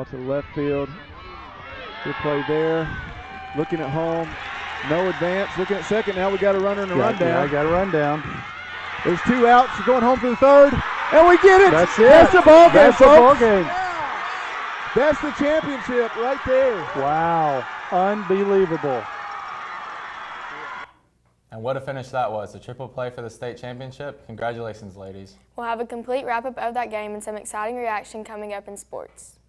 out to the left field. Good play there. Looking at home. No advance. Looking at second. Now we got a runner and a rundown. Yeah, got a rundown. There's 2 outs. Going home for the third. And we get it. That's it. That's the ball game, That's folks. the ball game. That's the championship right there. Wow. Unbelievable. And what a finish that was. A triple play for the state championship. Congratulations, ladies. We'll have a complete wrap-up of that game and some exciting reaction coming up in sports.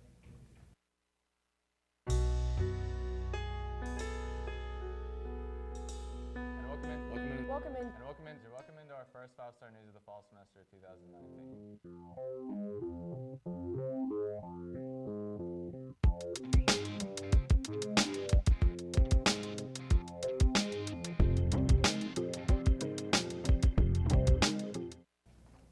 Welcome into our first 5-star news of the fall semester of 2019.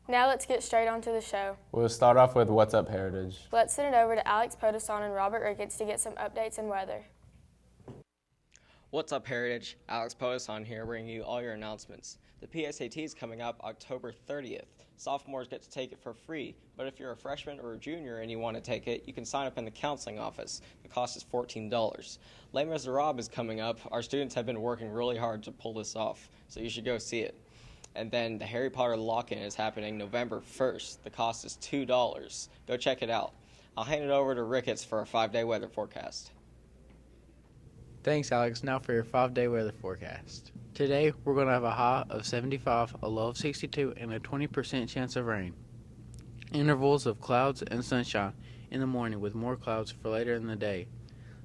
Now let's get straight onto the show. We'll start off with What's Up Heritage. Let's send it over to Alex Potoson and Robert Ricketts to get some updates and weather. What's up, Heritage? Alex Potoson here, bringing you all your announcements. The PSAT is coming up October 30th. Sophomores get to take it for free, but if you're a freshman or a junior and you want to take it, you can sign up in the counseling office. The cost is $14. Les Miserables is coming up. Our students have been working really hard to pull this off, so you should go see it. And then the Harry Potter lock-in is happening November 1st. The cost is $2. Go check it out. I'll hand it over to Ricketts for a 5-day weather forecast. Thanks, Alex. Now for your 5-day weather forecast. Today, we're going to have a high of 75, a low of 62, and a 20% chance of rain. Intervals of clouds and sunshine in the morning with more clouds for later in the day.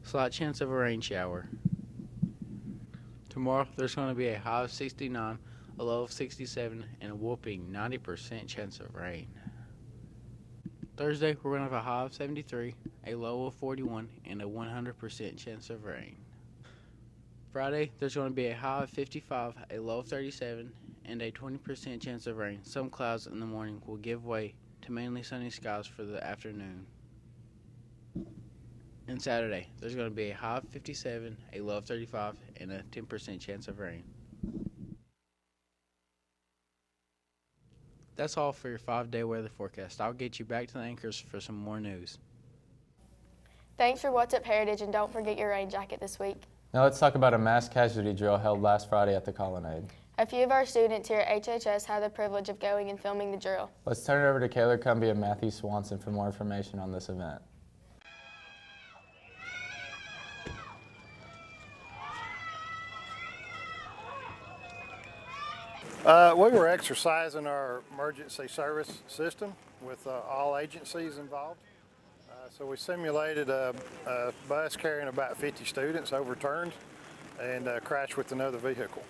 Slight chance of a rain shower. Tomorrow, there's going to be a high of 69, a low of 67, and a whooping 90% chance of rain. Thursday, we're going to have a high of 73, a low of 41, and a 100% chance of rain. Friday, there's going to be a high of 55, a low of 37, and a 20% chance of rain. Some clouds in the morning will give way to mainly sunny skies for the afternoon. And Saturday, there's going to be a high of 57, a low of 35, and a 10% chance of rain. That's all for your 5-day weather forecast. I'll get you back to the anchors for some more news. Thanks for What's Up Heritage, and don't forget your rain jacket this week. Now let's talk about a mass casualty drill held last Friday at the Colonnade. A few of our students here at HHS had the privilege of going and filming the drill. Let's turn it over to Kayla Cumbie and Matthew Swanson for more information on this event. We were exercising our emergency service system with all agencies involved. So we simulated a bus carrying about 50 students overturned and crashed with another vehicle.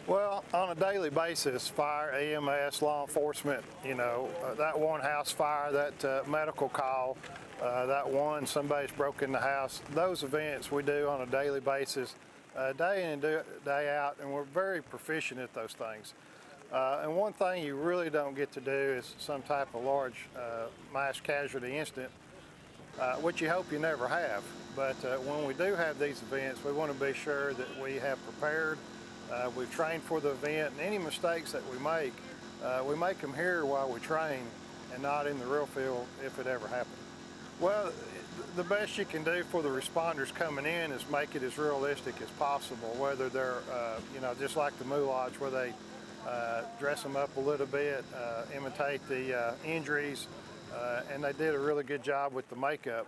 Well, on a daily basis, fire, EMS, law enforcement, that one house fire, that medical call, that one somebody's broke in the house, those events we do on a daily basis, day in and day out, and we're very proficient at those things. And one thing you really don't get to do is some type of large mass casualty incident, which you hope you never have. But when we do have these events, we want to be sure that we have prepared, we've trained for the event, and any mistakes that we make them here while we train and not in the real field if it ever happens. Well, the best you can do for the responders coming in is make it as realistic as possible, whether they're, just like the moulage, where they dress them up a little bit, imitate the injuries, and they did a really good job with the makeup.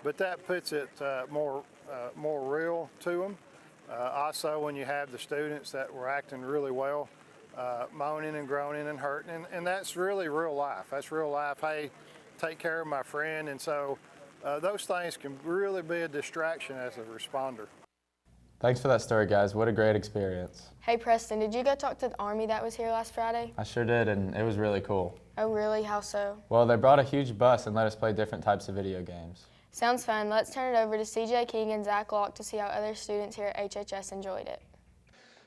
But that puts it more real to them. Also, when you have the students that were acting really well, moaning and groaning and hurting, and that's really real life. That's real life. Hey, take care of my friend. And so those things can really be a distraction as a responder. Thanks for that story, guys. What a great experience. Hey, Preston, did you go talk to the Army that was here last Friday? I sure did, and it was really cool. Oh, really? How so? Well, they brought a huge bus and let us play different types of video games. Sounds fun. Let's turn it over to CJ King and Zach Locke to see how other students here at HHS enjoyed it.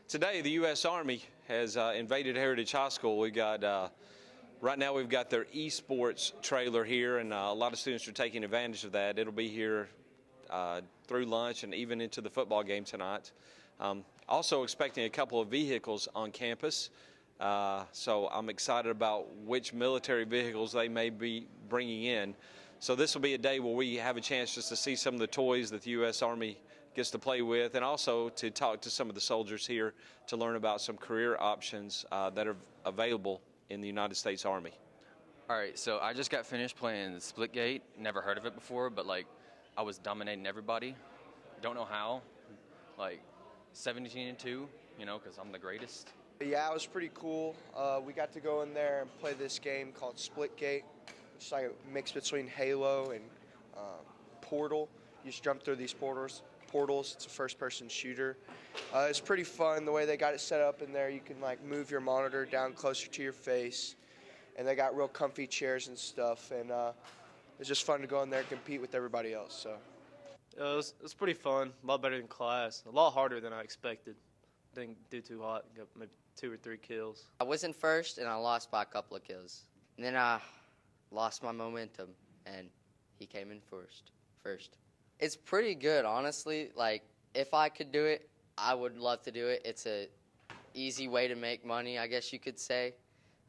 Today, the U.S. Army has invaded Heritage High School. We got right now we've got their eSports trailer here, and a lot of students are taking advantage of that. It'll be here through lunch and even into the football game tonight. Also expecting a couple of vehicles on campus, so I'm excited about which military vehicles they may be bringing in. So this will be a day where we have a chance just to see some of the toys that the U.S. Army gets to play with, and also to talk to some of the soldiers here to learn about some career options that are available in the United States Army. All right, so I just got finished playing Splitgate. Never heard of it before, but like I was dominating everybody. Don't know how. Like 17-2, you know, because I'm the greatest. Yeah, it was pretty cool. We got to go in there and play this game called Splitgate. It's like a mix between Halo and Portal. You just jump through these portals. It's a first-person shooter. It's pretty fun the way they got it set up in there. You can like move your monitor down closer to your face, and they got real comfy chairs and stuff. And it's just fun to go in there and compete with everybody else. So. It was pretty fun. A lot better than class. A lot harder than I expected. Didn't do too hot. Got maybe 2 or 3 kills. I was in first, and I lost by a couple of kills. And then I lost my momentum, and he came in first. It's pretty good, honestly. Like, if I could do it, I would love to do it. It's a easy way to make money, I guess you could say.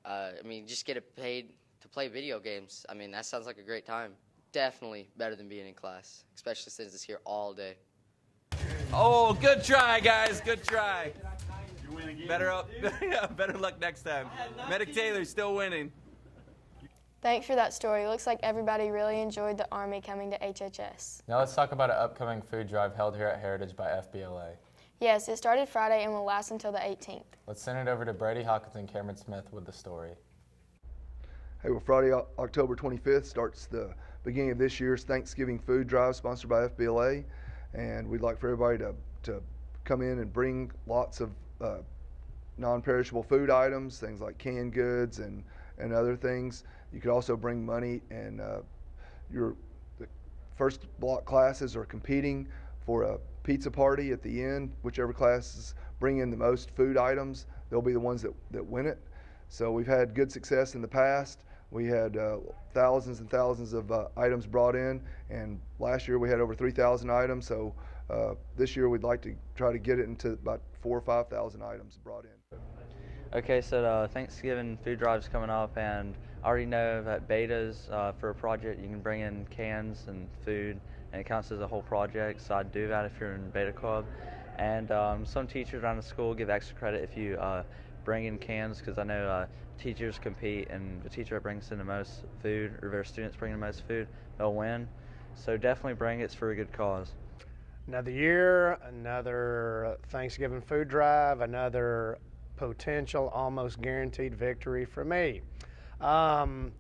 I mean, just get paid to play video games. I mean, that sounds like a great time. Definitely better than being in class, especially since it's here all day. Oh, good try, guys. Good try. You win again. Better luck next time. Medic Taylor's still winning. Thanks for that story. Looks like everybody really enjoyed the Army coming to HHS. Now let's talk about an upcoming food drive held here at Heritage by FBLA. Yes, it started Friday and will last until the 18th. Let's send it over to Brady Hawkins and Cameron Smith with the story. Hey, well, Friday, October 25th starts the beginning of this year's Thanksgiving food drive sponsored by FBLA, and we'd like for everybody to come in and bring lots of non-perishable food items, things like canned goods and other things. You could also bring money, and the first block classes are competing for a pizza party at the end. Whichever classes bring in the most food items, they'll be the ones that win it. So we've had good success in the past. We had thousands and thousands of items brought in, and last year we had over 3,000 items. So this year we'd like to try to get it into about 4,000 or 5,000 items brought in. Okay, so the Thanksgiving food drive's coming up, and I already know that betas for a project you can bring in cans and food, and it counts as a whole project. So I'd do that if you're in beta club, and some teachers around the school give extra credit if you bring in cans, because I know teachers compete, and the teacher that brings in the most food, or their students bring in the most food, they'll win. So definitely bring it. It's for a good cause. Another year, another Thanksgiving food drive, another potential almost guaranteed victory for me. One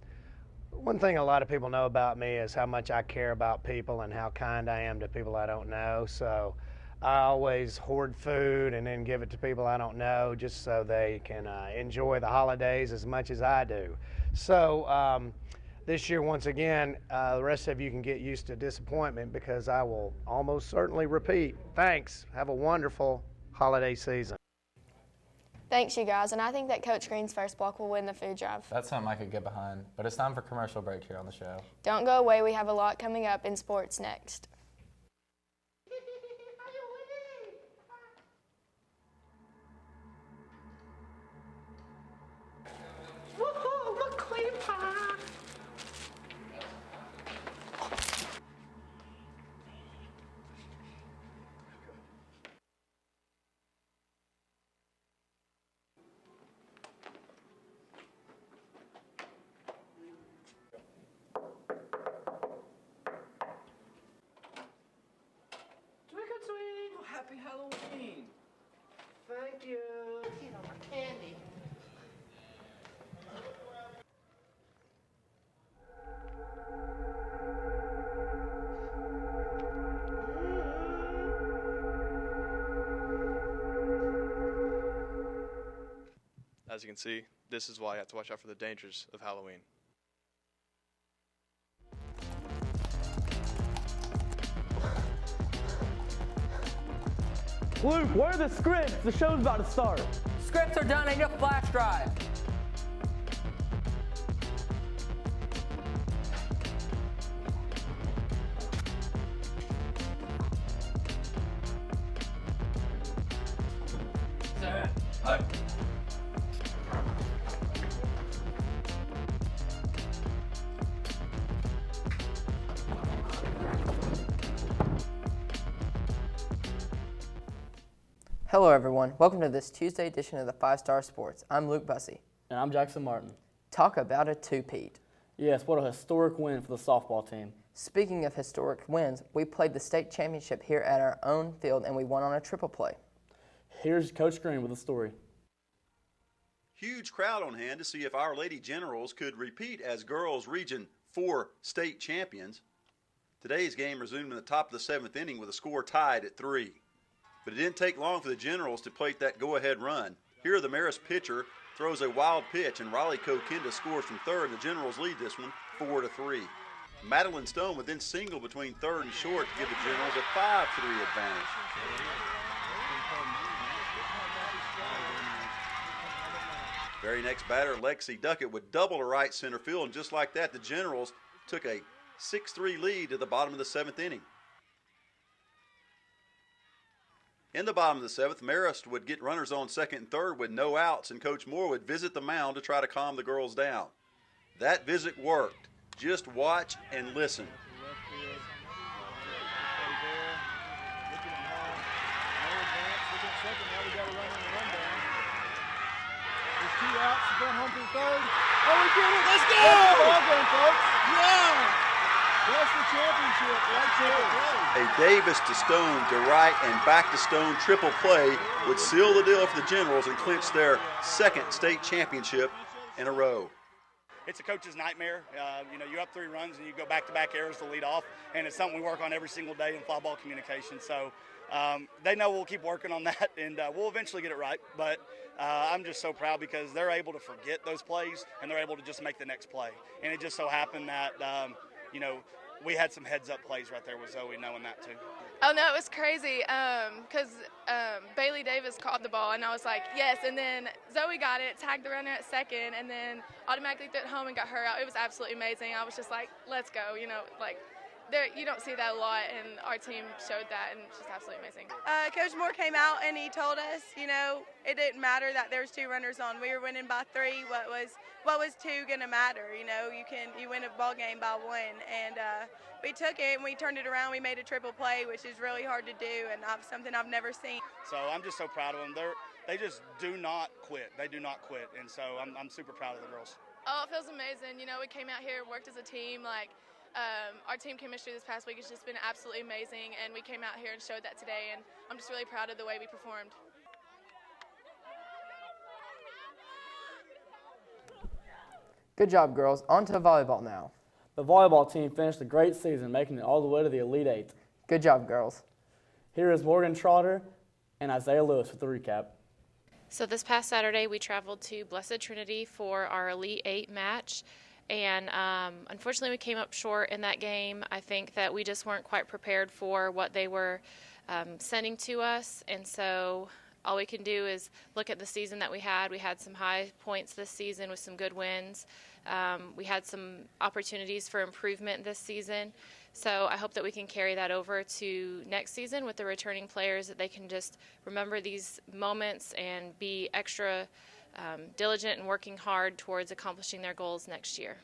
thing a lot of people know about me is how much I care about people and how kind I am to people I don't know. So I always hoard food and then give it to people I don't know, just so they can enjoy the holidays as much as I do. So this year, once again, the rest of you can get used to disappointment, because I will almost certainly repeat. Thanks. Have a wonderful holiday season. Thanks, you guys, and I think that Coach Green's first block will win the food drive. That's something I could get behind, but it's time for commercial break here on the show. Don't go away. We have a lot coming up in sports next. Happy Halloween! Thank you. Candy. As you can see, this is why you have to watch out for the dangers of Halloween. Luke, where are the scripts? The show's about to start. Scripts are done. I need a flash drive. Hello everyone, welcome to this Tuesday edition of the 5-Star Sports. I'm Luke Bussey. And I'm Jackson Martin. Talk about a two-peat. Yes, what a historic win for the softball team. Speaking of historic wins, we played the state championship here at our own field and we won on a triple play. Here's Coach Green with the story. Huge crowd on hand to see if Our Lady Generals could repeat as girls Region 4 state champions. Today's game resumed in the top of the 7th inning with a score tied at 3. But it didn't take long for the Generals to plate that go-ahead run. Here the Marist pitcher throws a wild pitch and Raleigh Coquinda scores from third. The Generals lead this one 4-3. Madeline Stone would then single between third and short to give the Generals a 5-3 advantage. Very next batter, Lexi Duckett would double to right center field, and just like that, the Generals took a 6-3 lead at the bottom of the 7th inning. In the bottom of the 7th, Marist would get runners on second and third with no outs, and Coach Moore would visit the mound to try to calm the girls down. That visit worked. Just watch and listen. There's 2 outs, going home to the third. Oh, we did it! Let's go! That's the ball game, folks. Yeah! That's the championship right there. A Davis to Stone to right and back to Stone triple play would seal the deal for the Generals and clinch their 2nd state championship in a row. It's a coach's nightmare. You're up 3 runs and you go back-to-back errors to lead off, and it's something we work on every single day in fly ball communication. So they know we'll keep working on that, and we'll eventually get it right. But I'm just so proud because they're able to forget those plays, and they're able to just make the next play. And it just so happened that, we had some heads-up plays right there with Zoe knowing that too. Oh, no, it was crazy because Bailey Davis caught the ball, and I was like, yes. And then Zoe got it, tagged the runner at second, and then automatically threw it home and got her out. It was absolutely amazing. I was just like, let's go, you don't see that a lot, and our team showed that, and it's just absolutely amazing. Coach Moore came out and he told us, it didn't matter that there was 2 runners on. We were winning by 3. What was 2 gonna matter? You win a ball game by 1, and we took it and we turned it around. We made a triple play, which is really hard to do, and something I've never seen. So I'm just so proud of them. They just do not quit. They do not quit, and so I'm super proud of the girls. Oh, it feels amazing. We came out here, worked as a team, our team chemistry this past week has just been absolutely amazing, and we came out here and showed that today, and I'm just really proud of the way we performed. Good job, girls. On to volleyball now. The volleyball team finished a great season, making it all the way to the Elite 8. Good job, girls. Here is Morgan Trotter and Isaiah Lewis with the recap. So this past Saturday, we traveled to Blessed Trinity for our Elite 8 match. And unfortunately, we came up short in that game. I think that we just weren't quite prepared for what they were sending to us. And so all we can do is look at the season that we had. We had some high points this season with some good wins. We had some opportunities for improvement this season. So I hope that we can carry that over to next season with the returning players, that they can just remember these moments and be extra diligent and working hard towards accomplishing their goals next year.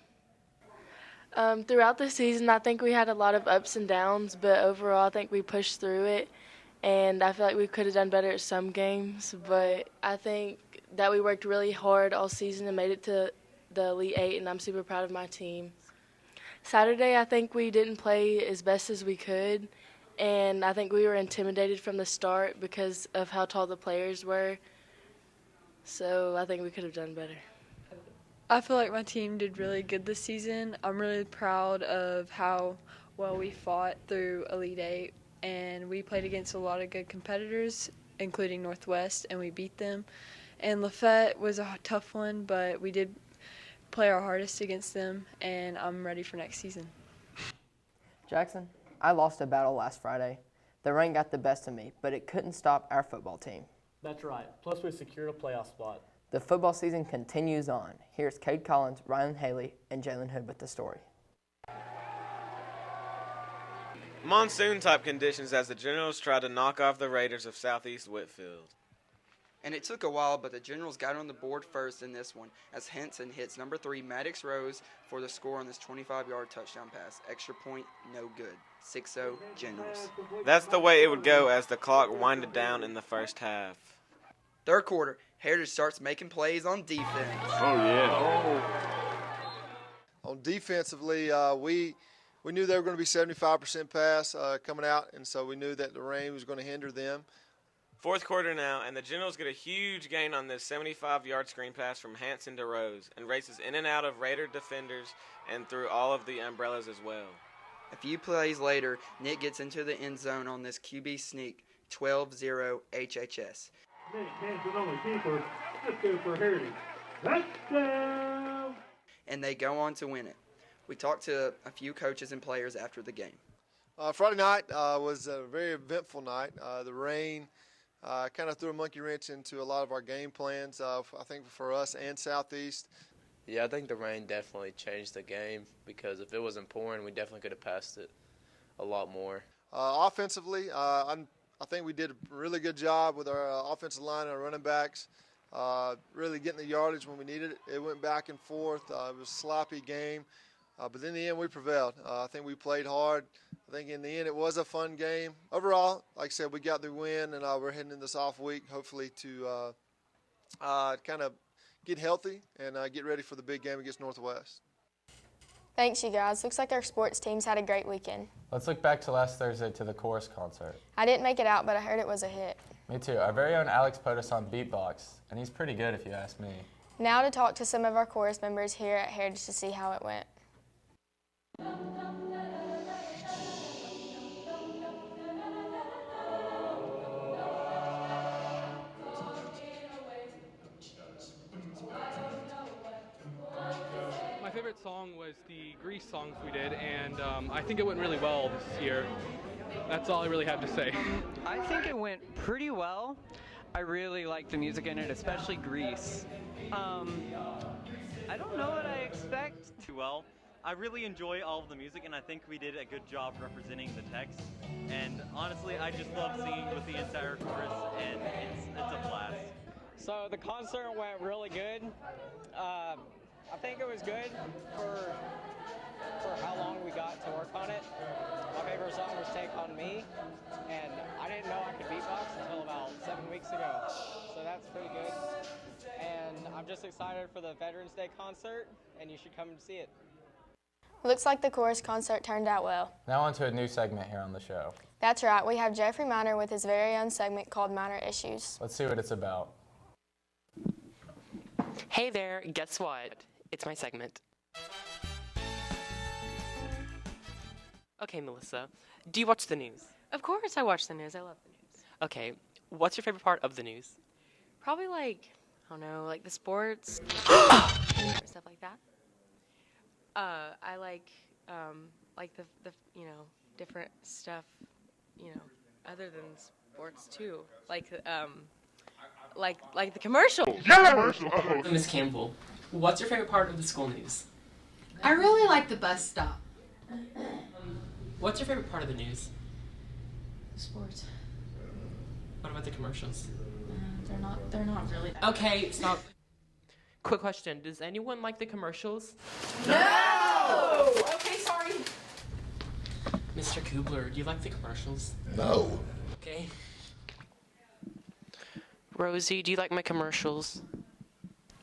Throughout the season, I think we had a lot of ups and downs, but overall I think we pushed through it, and I feel like we could have done better at some games, but I think that we worked really hard all season and made it to the Elite 8, and I'm super proud of my team. Saturday, I think we didn't play as best as we could, and I think we were intimidated from the start because of how tall the players were. So I think we could have done better. I feel like my team did really good this season. I'm really proud of how well we fought through Elite 8, and we played against a lot of good competitors, including Northwest, and we beat them. And Lafayette was a tough one, but we did play our hardest against them, and I'm ready for next season. Jackson, I lost a battle last Friday. The rain got the best of me, but it couldn't stop our football team. That's right. Plus, we secured a playoff spot. The football season continues on. Here's Cade Collins, Ryan Haley, and Jalen Hood with the story. Monsoon-type conditions as the Generals try to knock off the Raiders of Southeast Whitfield. And it took a while, but the Generals got on the board first in this one as Henson hits number 3 Maddox Rose for the score on this 25-yard touchdown pass. Extra point, no good. 6-0 Generals. That's the way it would go as the clock winded down in the first half. Third quarter, Heritage starts making plays on defense. Oh, yeah. On defensively, we knew they were going to be 75% pass coming out, and so we knew that the rain was going to hinder them. Fourth quarter now, and the Generals get a huge gain on this 75-yard screen pass from Hanson to Rose and races in and out of Raider defenders and through all of the umbrellas as well. A few plays later, Nick gets into the end zone on this QB sneak, 12-0 HHS. Nick Hanson on the keeper. Let's go for Heritage. Touchdown! And they go on to win it. We talked to a few coaches and players after the game. Friday night was a very eventful night. The rain kind of threw a monkey wrench into a lot of our game plans, I think for us and Southeast. Yeah, I think the rain definitely changed the game because if it wasn't pouring, we definitely could have passed it a lot more. Offensively, I think we did a really good job with our offensive line and our running backs, really getting the yardage when we needed it. It went back and forth. It was a sloppy game, but in the end we prevailed. I think we played hard. I think in the end it was a fun game. Overall, like I said, we got the win, and we're heading in this off week hopefully to kind of get healthy and get ready for the big game against Northwest. Thanks, you guys. Looks like our sports teams had a great weekend. Let's look back to last Thursday to the chorus concert. I didn't make it out, but I heard it was a hit. Me too. Our very own Alex put us on beatbox, and he's pretty good if you ask me. Now to talk to some of our chorus members here at Heritage to see how it went. My favorite song was the Grease songs we did, and I think it went really well this year. That's all I really have to say. I think it went pretty well. I really liked the music in it, especially Grease. I don't know what I expect too well. I really enjoy all of the music, and I think we did a good job representing the text. And honestly, I just love singing with the entire chorus, and it's a blast. So the concert went really good. I think it was good for how long we got to work on it. My favorite song was Take On Me, and I didn't know I could beatbox until about 7 weeks ago. So that's pretty good. And I'm just excited for the Veterans Day concert, and you should come and see it. Looks like the chorus concert turned out well. Now on to a new segment here on the show. That's right. We have Jeffrey Miner with his very own segment called Minor Issues. Let's see what it's about. Hey there, guess what? It's my segment. Okay, Melissa, do you watch the news? Of course I watch the news. I love the news. Okay, what's your favorite part of the news? Probably I don't know, like the sports, stuff like that. I like the different stuff, other than sports too. Like the commercials. Miss Campbell, what's your favorite part of the school news? I really like the bus stop. What's your favorite part of the news? Sports. What about the commercials? They're not really. Okay, stop. Quick question, does anyone like the commercials? No! Okay, sorry. Mr. Kubler, do you like the commercials? No. Okay. Rosie, do you like my commercials?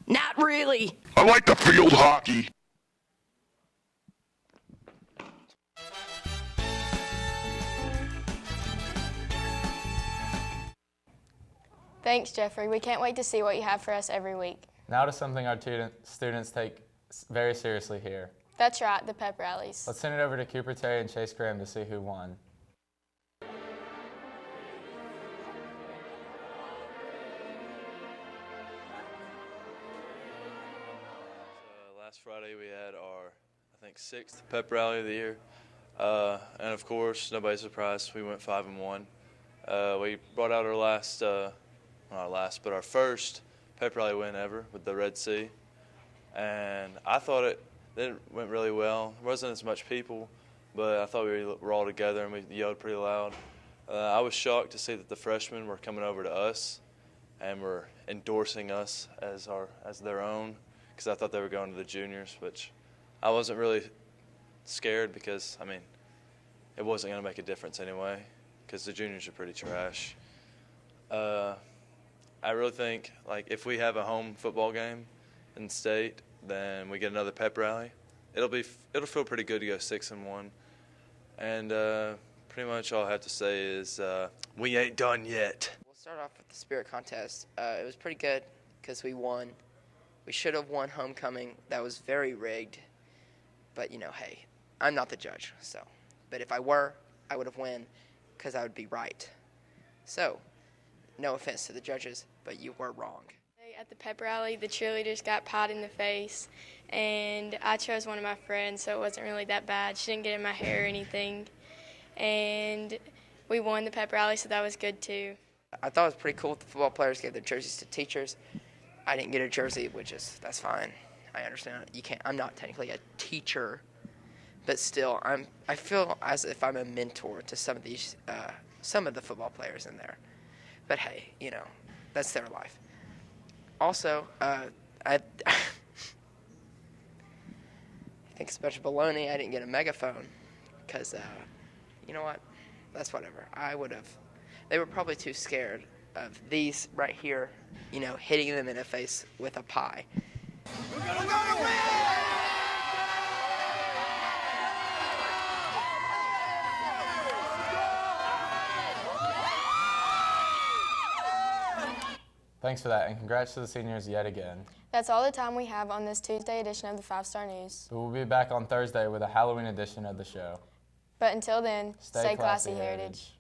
Not really. I like the field hockey. Thanks, Jeffrey. We can't wait to see what you have for us every week. Now to something our students take very seriously here. That's right, the pep rallies. Let's send it over to Cooper Terry and Chase Graham to see who won. Last Friday we had our, I think, 6th pep rally of the year. And of course, nobody's surprised, we went 5-1. We brought out our first pep rally win ever with the Red Sea. And I thought it went really well. There wasn't as much people, but I thought we were all together and we yelled pretty loud. I was shocked to see that the freshmen were coming over to us and were endorsing us as their own, because I thought they were going to the juniors, which I wasn't really scared because, I mean, it wasn't going to make a difference anyway because the juniors are pretty trash. I really think, like, if we have a home football game in state, then we get another pep rally. It'll feel pretty good to go 6-1. And pretty much all I have to say is we ain't done yet. We'll start off with the spirit contest. It was pretty good because we won. We should have won homecoming. That was very rigged. But, you know, hey, I'm not the judge. So, but if I were, I would have won because I would be right. So, no offense to the judges, but you were wrong. At the pep rally, the cheerleaders got pied in the face, and I chose one of my friends, so it wasn't really that bad. She didn't get in my hair or anything, and we won the pep rally, so that was good too. I thought it was pretty cool that the football players gave their jerseys to teachers. I didn't get a jersey, that's fine. I understand. I'm not technically a teacher, but still, I feel as if I'm a mentor to some of the football players in there. But hey, you know, that's their life. Also, I think it's a bunch of baloney. I didn't get a megaphone because, you know what? That's whatever. They were probably too scared of these right here, you know, hitting them in the face with a pie. We're gonna win! Thanks for that, and congrats to the seniors yet again. That's all the time we have on this Tuesday edition of the 5-Star News. But we'll be back on Thursday with a Halloween edition of the show. But until then, stay classy, Heritage.